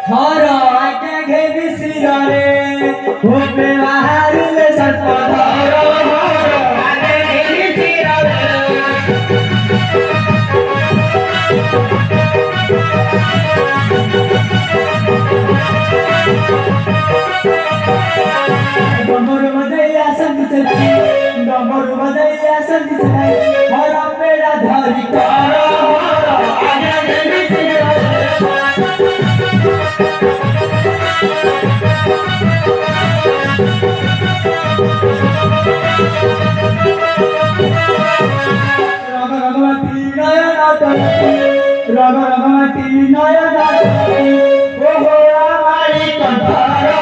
हरो आके घेरी सिरारे होपे बाहरिले सत्पथ हरो आके घेरी सिरारे डमरू बजैया संग चली डमरू बजैया संग चली हरो पेड़ा धरी करो आके घेरी सिरारे रघुमती नयन ओहो आमारी कंठार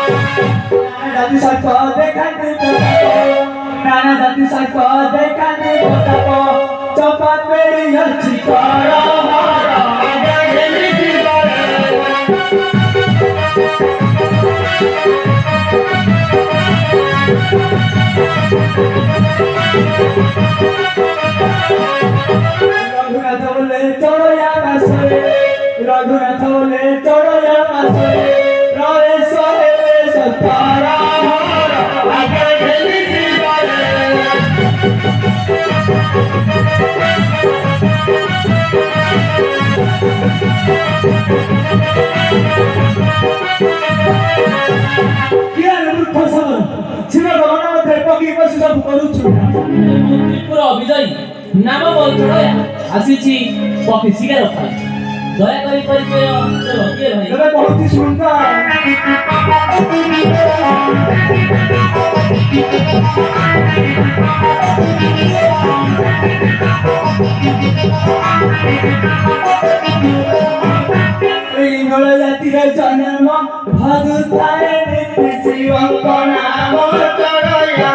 जाति सर्प देखाने नाना जाति सर्प देखाने चपा पेड़ी अच्छी करो रघुनाथ बोले चलो या मासरे रघुनाथ बोले चलो या मासरे रवे सोहे सतारा आगे खेली सिवारे किया मूर्ख सब छिरो भगवान मते पकी बसी सब करूछु ত্রিপুরা অভিজয়ী নাম বলছড়য়া আসিছি পক্ষী শিকার পাই দয়াকরি পরিচয় দেব কিଏ ভাই ଏବେ ବହୁତ ସୁନ୍ଦର ଇଂଗଳ ଜାତିର ଜନ୍ମ ଭଦୁତାରେ ନିତି ଶିବଙ୍କ ନାମ ଚଢ଼ୟା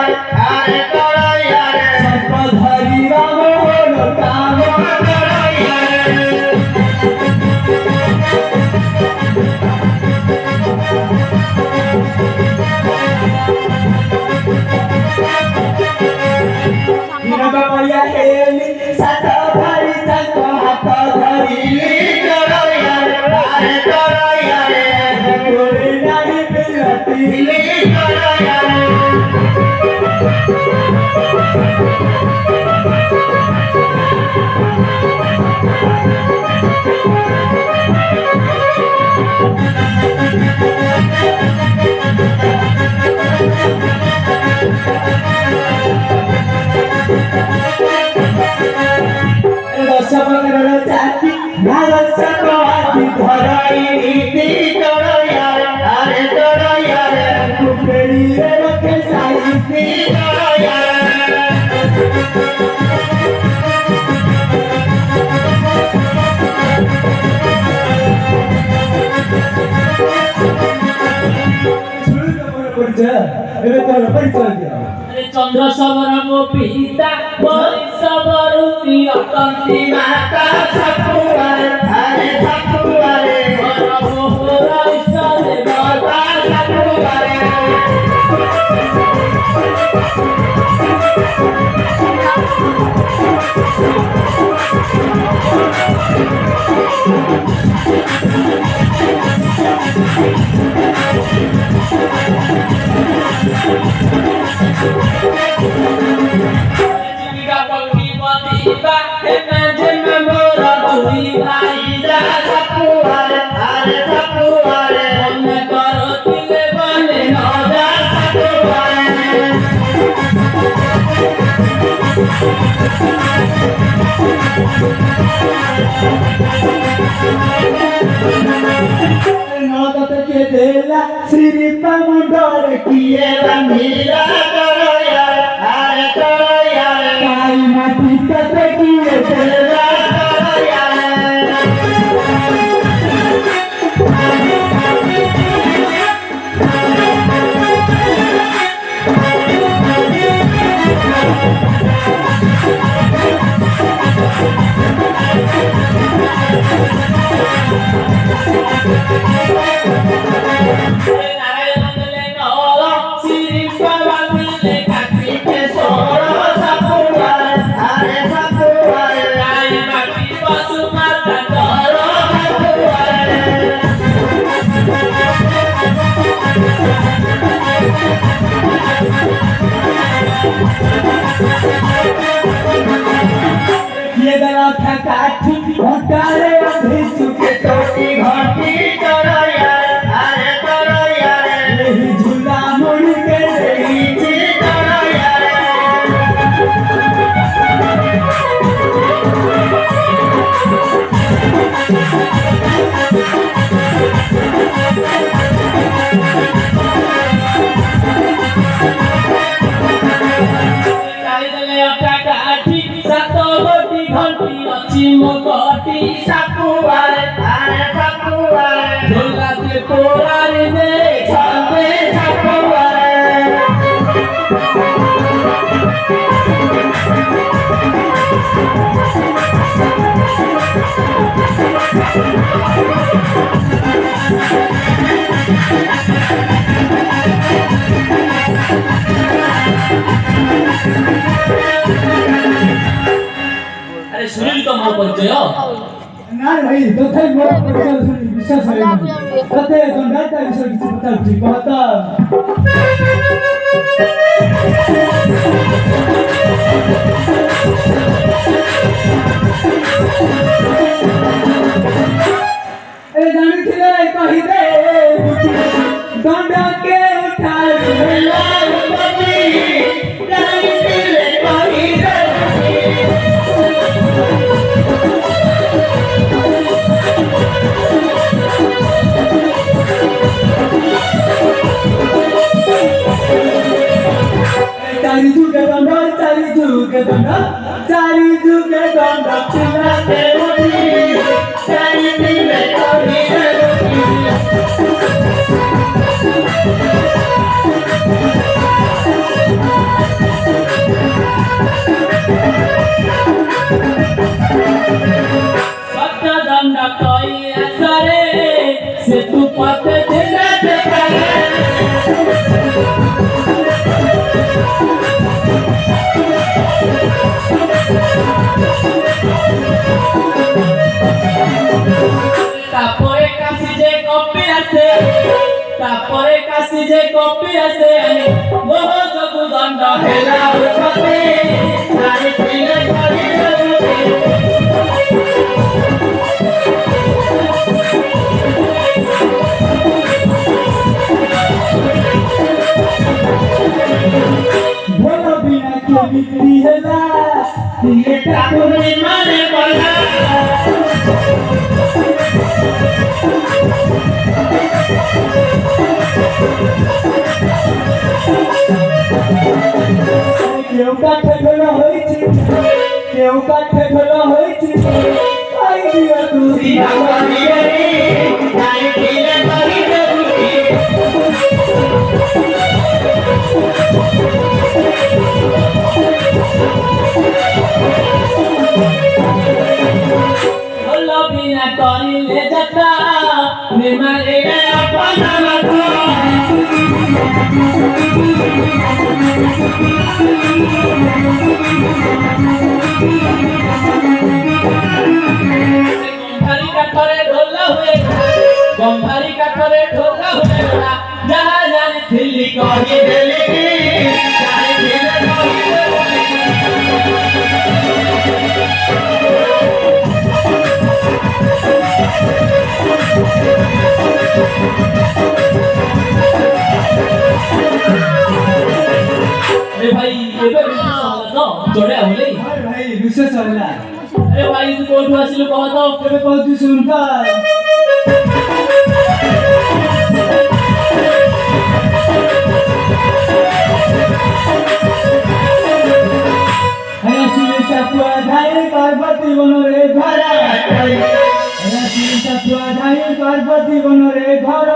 ଆରେ ଚଢ଼ୟା ସର୍ପ ଧରିବା ମୋର କାମ ଚଢ଼ୟା पया हेली सात भारी तक हाथ धरिली चढ़या आरे चढ़या कोई नहीं बिलती चढ़या सबकर जाति भारत सकवादी धराई नीति चढ़या अरे चढ़या कुपेड़ी रे रखे साहित्य चढ़या চন্দ্র সবর মো পিতা বলি সবরু অতন্তি माता सपुआरे हरे सपुआरे মোহরা ইষ্টদে माता सपुआरे জীবিকা পক্ষী বদিবা হেমে যেমে মোরা দুই ভাই जा सपुआरे हरे सपुआरे মনে করো দিলে বনে जा सपुआरे नौदत के देला श्री मुंडर किए रंगीला करो यार अरे करो यार काई माटी कत किए देला करो यार ये गला था काठी घोटाले अभी चुके टोटी घाटी करो यार अरे करो यार यही झूला मुड़ के यही चीज करो यार मोटी सपुआर अरे सपुआर झोला के पोरार दे छापे सपुआर अरे सुनील तो मोर परिचय ना भाई तथे मोर परिचय सुनी विश्वास है तथे दंडाता विषय किछ पता छी कहता ए जानि थिले कहि दे दंडा के उठा ले बबी जानि थिले कहि दे चारी जुगे दंडा चिल्ला के उठी चारी दिले कभी सत्ता दंडा कोई असरे से तू पते दिले देखा तापरे काशी जे कॉपी आसे मोह जगु दंड हेला उठते नारी पीले करी बोलो बिना के बिक्री हेला ये ठाकुर माने बोला केउ काठे ढोला होइछि आई दिया तू सीधा करी रे आई दिले करी रे बोलो बिना करी ले जाता निमारे अपना लगा गंभारी काठरे ढोला हुए जहाँ जाने थिल्ली कही देली जाने थिले कही अरे भाई ये तो ना जोड़े होले अरे भाई विशेष होला अरे भाई तू कोठू आसिलो कहतो केबे कहती सुनता पार्वती बनो रे घर पार्वती बनो रे घर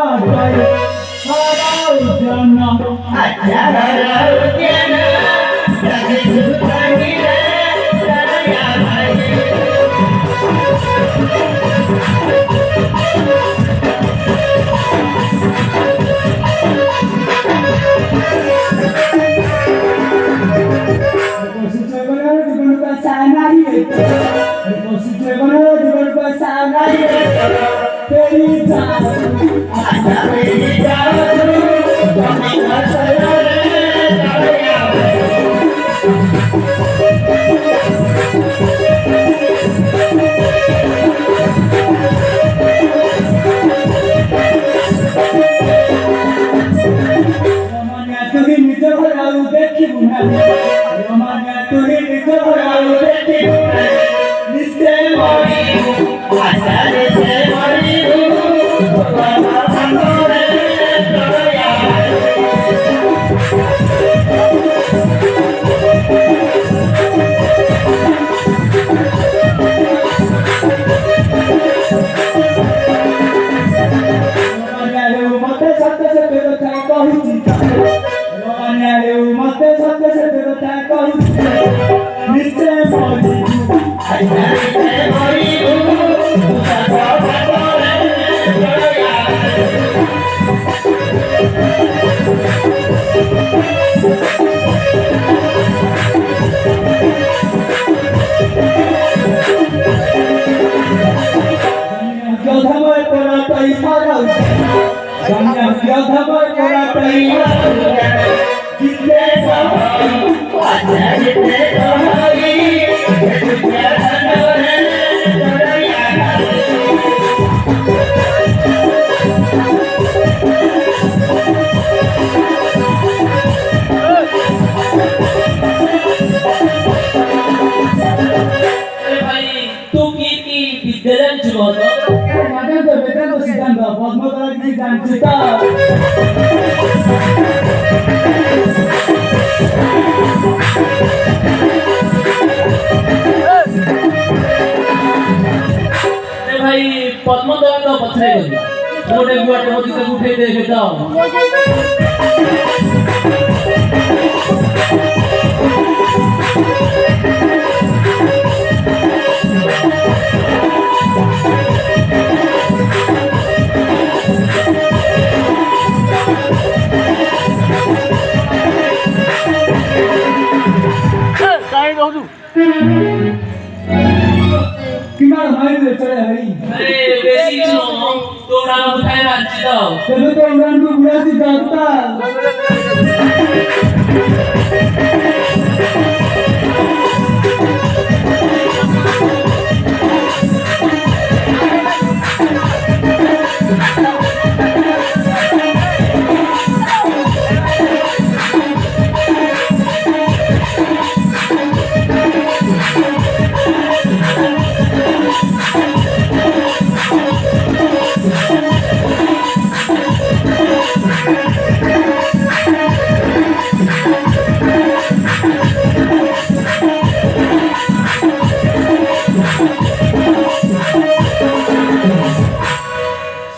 तेरी Romania turi dijoralu dekhi niste maribu asale se maribu baba bandore toya पद्मदला तो पछरे गई गोटे गुआटे मोदी से उठे दे जाओ काहे कहू किमान माइले चले हई अरे बेसी नो तोड़ा उठाए रांची दाओ तेरे तो उड़ान को बुढ़ासी जाता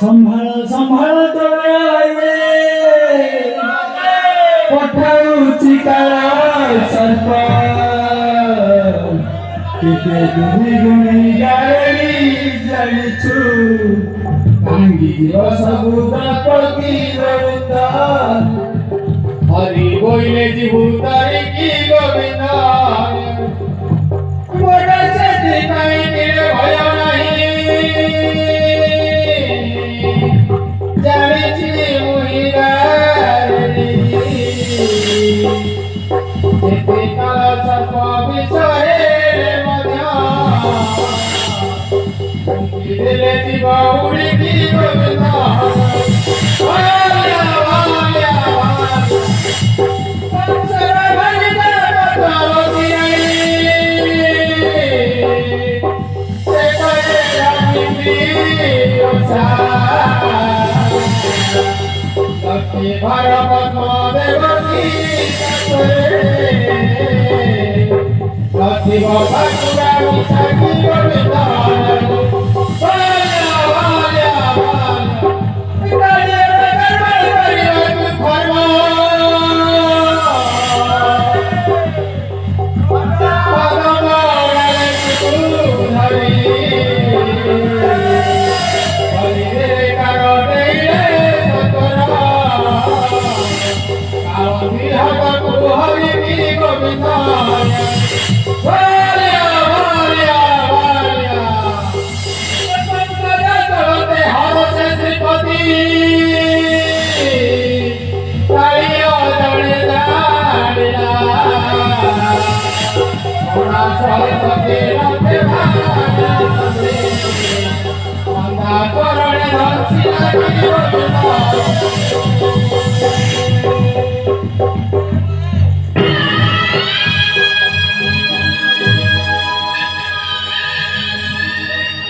संभाल तोरे आइए पठाउची काला सर्प केते गुनी गाड़ी जलिछु कांगी जीव सबु गपति रउता हरि बोइले जीवु तारी की गोविंद मोटा से पाई के भय नहीं जानिछि मुहिरारी जेते काल सर्प विषये मध्य दिले जीव उड़ी की गोविंद वाल्या वाल्या संसार भजिता पतवती से करे रामी लक्ष्मी भरत देवती लक्ष्मी भगुरा सखी गोविंद Thank you.